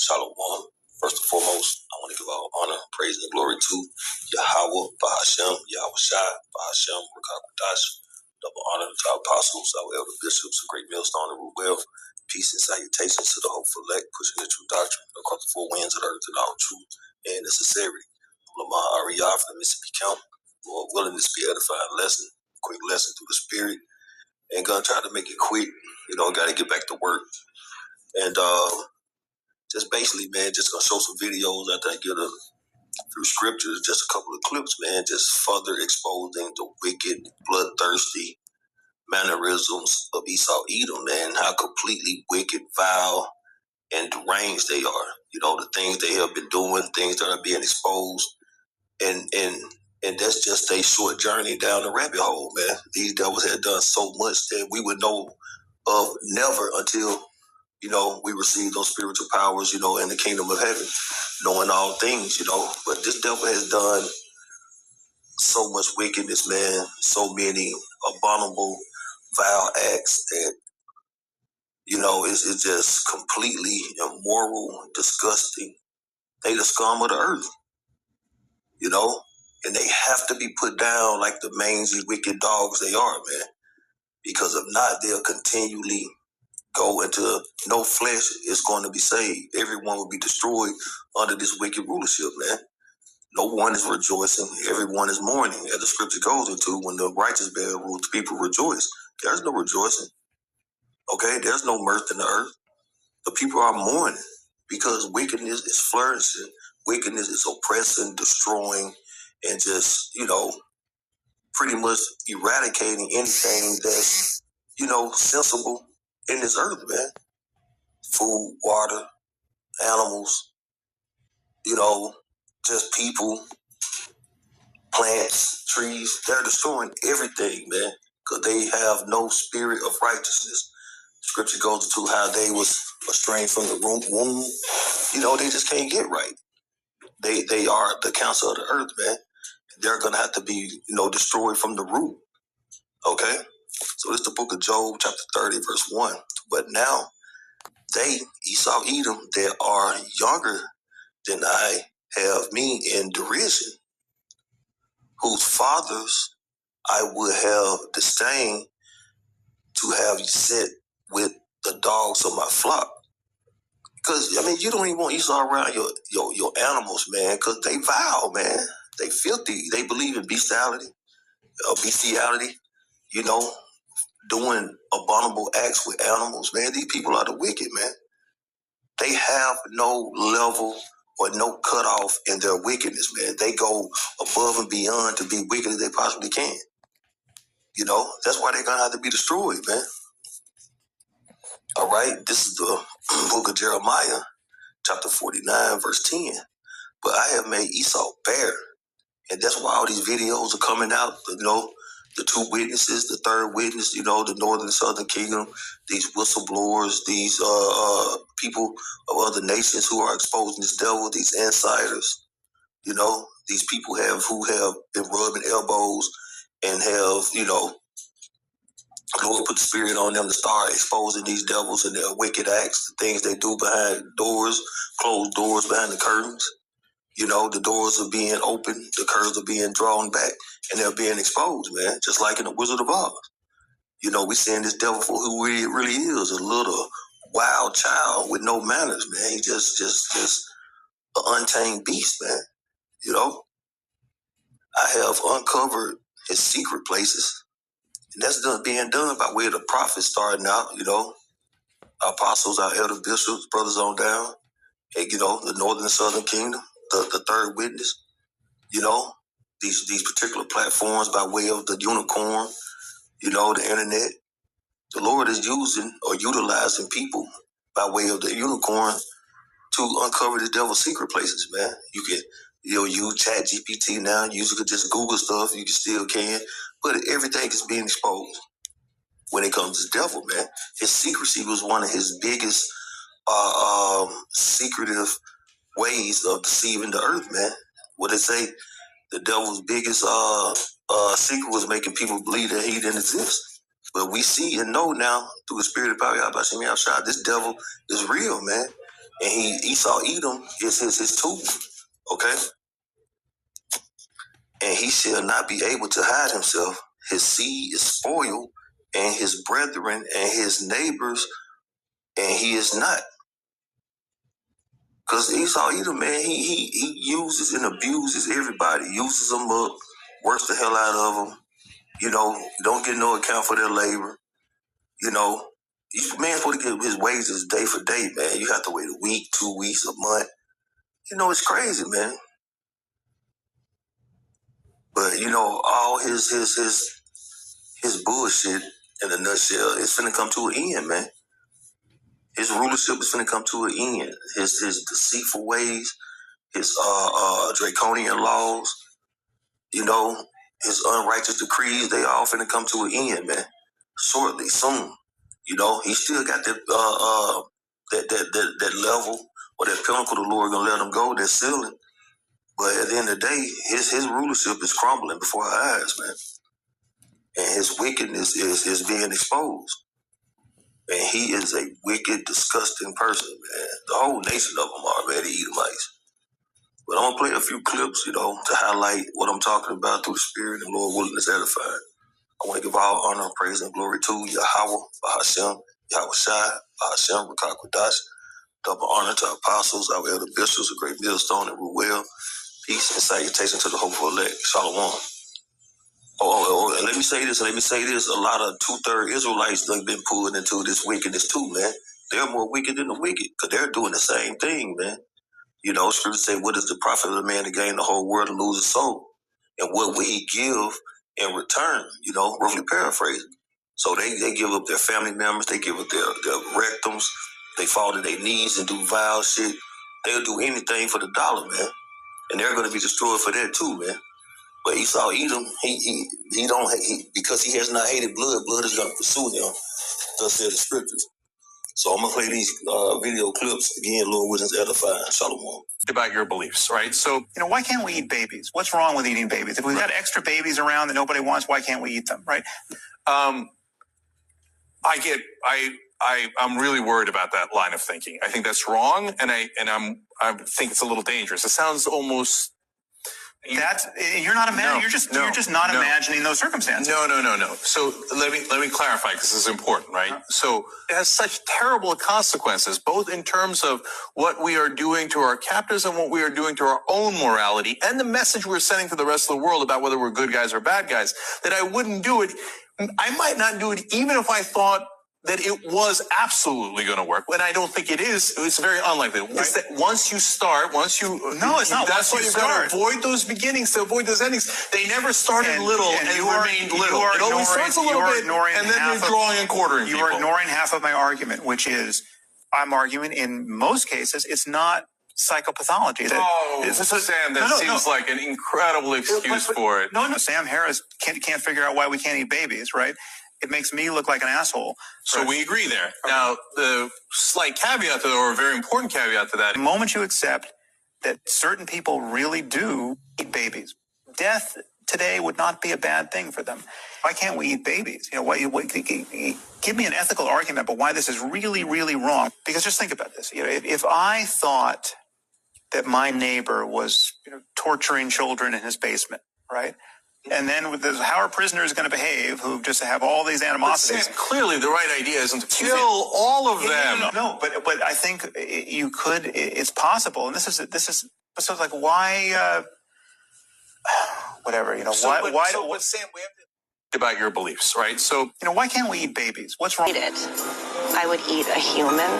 Shalom. First and foremost, I want to give all honor, praise, and glory to Yahweh, Bahashem, Yahweh Shai, Bahashem, Rakakadash. Double honor to our apostles, our elder bishops, a great millstone and root wealth. Peace and salutations to the hopeful elect, pushing the true doctrine across the four winds of the earth and all truth and necessary. Lamar Ariyah from the Mississippi Count, Lord willing to be edifying lesson, quick lesson through the spirit. Ain't gonna try to make it quick, gotta get back to work. And just basically, man, just gonna show some videos after I get a few scriptures, just a couple of clips, man, just further exposing the wicked, bloodthirsty mannerisms of Esau, Edom, man, how completely wicked, vile, and deranged they are. The things they have been doing, things that are being exposed, and that's just a short journey down the rabbit hole, man. These devils had done so much that we would know of never until we receive those spiritual powers, in the kingdom of heaven, knowing all things, But this devil has done so much wickedness, man, so many abominable, vile acts that, it's just completely immoral, disgusting. They the scum of the earth, and they have to be put down like the mangy, wicked dogs they are, man, because if not, they'll continually go into no flesh is going to be saved. Everyone will be destroyed under this wicked rulership, man. No one is rejoicing. Everyone is mourning, as the scripture goes into when the righteous bear rule, the people rejoice. There's no rejoicing. Okay, there's no mirth in the earth. The people are mourning because wickedness is flourishing. Wickedness is oppressing, destroying, and just, pretty much eradicating anything that's, sensible in this earth, man. Food, water, animals, just people, plants, trees. They're destroying everything, man, because they have no spirit of righteousness. Scripture goes into how they was estranged from the womb. They just can't get right. They are the counsel of the earth, man. They're going to have to be, destroyed from the root. Okay? So it's the book of Job, chapter 30, verse 1. But now they, Esau, Edom, they are younger than I have me in derision, whose fathers I would have disdained to have set with the dogs of my flock. Because, you don't even want Esau around your animals, man, because they vile, man. They filthy. They believe in bestiality, doing abominable acts with animals, man. These people are the wicked, man. They have no level or no cutoff in their wickedness, man. They go above and beyond to be wicked as they possibly can. That's why they're going to have to be destroyed, man. All right, this is the book of Jeremiah, chapter 49, verse 10. But I have made Esau bare. And that's why all these videos are coming out, the two witnesses, the third witness, the northern and southern kingdom, these whistleblowers, these people of other nations who are exposing this devil, these insiders, these people who have been rubbing elbows and have, Lord put the spirit on them to start exposing these devils and their wicked acts, the things they do behind doors, closed doors behind the curtains. The doors are being opened, the curtains are being drawn back, and they're being exposed, man, just like in the Wizard of Oz. We're seeing this devil for who he really is, a little wild child with no manners, man. He's just an untamed beast, man. I have uncovered his secret places, and that's being done by way of the prophets starting out, our apostles, our elder bishops, brothers on down, and, the northern and southern kingdom, the third witness, these particular platforms by way of the unicorn, the internet. The Lord is using or utilizing people by way of the unicorn to uncover the devil's secret places, man. You can, use Chat GPT now. You could just Google stuff. You still can. But everything is being exposed when it comes to the devil, man. His secrecy was one of his biggest secretive ways of deceiving the earth, man. What they say, the devil's biggest secret was making people believe that he didn't exist. But we see and know now through the spirit of power, this devil is real, man. And Esau Edom is his tool, okay? And he shall not be able to hide himself. His seed is spoiled, and his brethren and his neighbors, and he is not. Because Esau Edom, man, he uses and abuses everybody, uses them up, works the hell out of them. You don't get no account for their labor. Man's supposed to get his wages day for day, man. You have to wait a week, 2 weeks, a month. It's crazy, man. But all his bullshit in a nutshell is finna come to an end, man. His rulership is finna come to an end. His deceitful ways, his draconian laws, his unrighteous decrees, they all finna come to an end, man. Shortly, soon. He still got that level or that pinnacle the Lord gonna let him go, that ceiling. But at the end of the day, his rulership is crumbling before our eyes, man. And his wickedness is being exposed. And he is a wicked, disgusting person, man. The whole nation of them are already Edomites. But I'm going to play a few clips, to highlight what I'm talking about through the Spirit, and Lord willing is edifying. I want to give all honor, praise, and glory to Yahweh, Bahashem, Yahweh Shai, Bahashem, Rakakwadash. Double honor to our apostles, our elder bishops, a great millstone, and Ruel. Peace and salutation to the hopeful elect. Shalom. And let me say this. A lot of 2/3 Israelites have been pulled into this wickedness too, man. They're more wicked than the wicked because they're doing the same thing, man. Scripture say, what is the profit of a man to gain the whole world and lose his soul? And what will he give in return? Roughly paraphrasing. So they give up their family members. They give up their rectums. They fall to their knees and do vile shit. They'll do anything for the dollar, man. And they're going to be destroyed for that too, man. But Esau Edom, because he has not hated blood is going to pursue him, thus said the scriptures. So I'm going to play these video clips again, Lord willing, edifying. Shalom. About your beliefs, right? So, why can't we eat babies? What's wrong with eating babies? If we've got extra babies around that nobody wants, why can't we eat them, right? I'm really worried about that line of thinking. I think that's wrong, and I think it's a little dangerous. It sounds almost... You're not imagining. You're just not imagining those circumstances. No. So let me clarify, because this is important, right? So it has such terrible consequences, both in terms of what we are doing to our captors and what we are doing to our own morality, and the message we're sending to the rest of the world about whether we're good guys or bad guys. That I wouldn't do it. I might not do it even if I thought that it was absolutely going to work. When I don't think it is, it's very unlikely. Right. It's that once you start, No, it's not. That's why you've got to avoid those beginnings to avoid those endings. They never started little and remained little. It always starts a little bit, and then you're drawing and quartering people. You are ignoring half of my argument, which is, I'm arguing in most cases, it's not psychopathology. Sam, that seems like an incredible excuse for it. No, Sam Harris can't figure out why we can't eat babies, right? It makes me look like an asshole. So we agree there. Okay. Now, the slight caveat to that, or a very important caveat to that, the moment you accept that certain people really do eat babies, death today would not be a bad thing for them. Why can't we eat babies? Give me an ethical argument about why this is really, really wrong. Because just think about this. If I thought that my neighbor was torturing children in his basement, right? And then how are prisoners going to behave who just have all these animosities? But clearly, the right idea isn't to kill all of them. No, but I think you could. It's possible, and this is so like why? Whatever Sam, we have to about your beliefs, right? So why can't we eat babies? What's wrong? I would eat a human.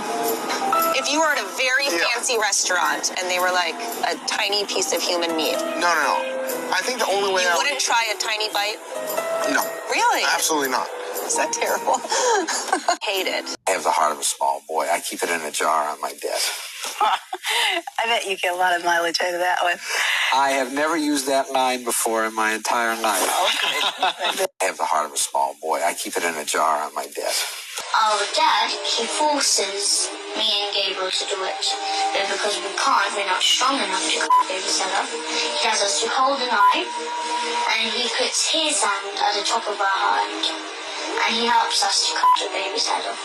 If you were at a very fancy restaurant and they were like a tiny piece of human meat. No. I think the only way you wouldn't try a tiny bite? No. Really? Absolutely not. Is that terrible? Hate it. I have the heart of a small boy. I keep it in a jar on my desk. I bet you get a lot of mileage out of that one. I have never used that line before in my entire life. Okay. I have the heart of a small boy. I keep it in a jar on my desk. Our dad, he forces me and Gabriel to do it. But because we're not strong enough to cut the baby's head off, he has us to hold a knife and he puts his hand at the top of our hand and he helps us to cut the baby's head off.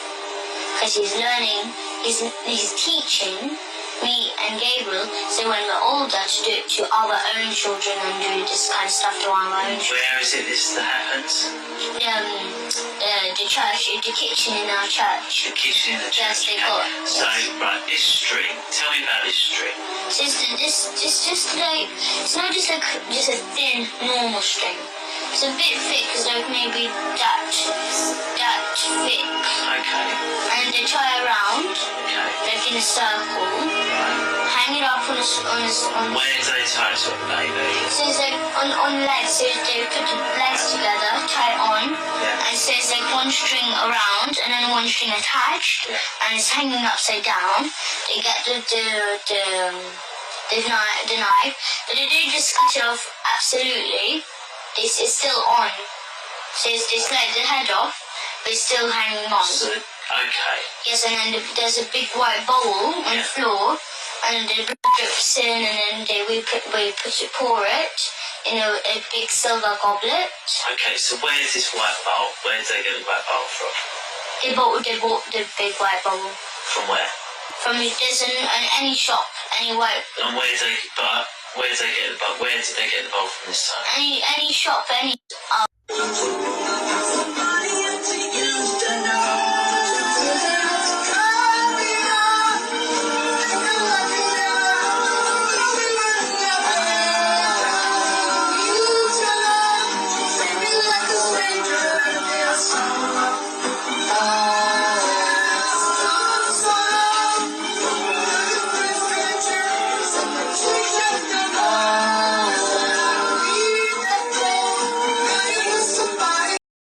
Because he's learning he's teaching me and Gabriel, so when we're older, to do it to our own children and do this kind of stuff to our own children. Where is it this that happens? The church, the kitchen in our church. The kitchen in the church. Yes, they got. So, right, this string. Tell me about this string. So it's just like, it's not just like just a thin normal string. It's a bit thick, it's like maybe that thick. Okay. And they tie around, Okay. like in a circle. Right. Hang it up on Where do they tie to a baby? So it's like on legs, so they put the legs together, tie it on, Yeah. and so it's like one string around and then one string attached, Yeah. and it's hanging upside down. They get the knife, but they don't just cut it off absolutely. It's still on. So it's like the head off, but it's still hanging on. So, okay. Yes, and then there's a big white bowl on the floor, and the blood drips in, and then we pour it in a big silver goblet. Okay, so where's this white bowl? Where did they get the white bowl from? They bought the big white bowl From where? from there's any shop, any white, And where did they get the bowl from this time? any shop, any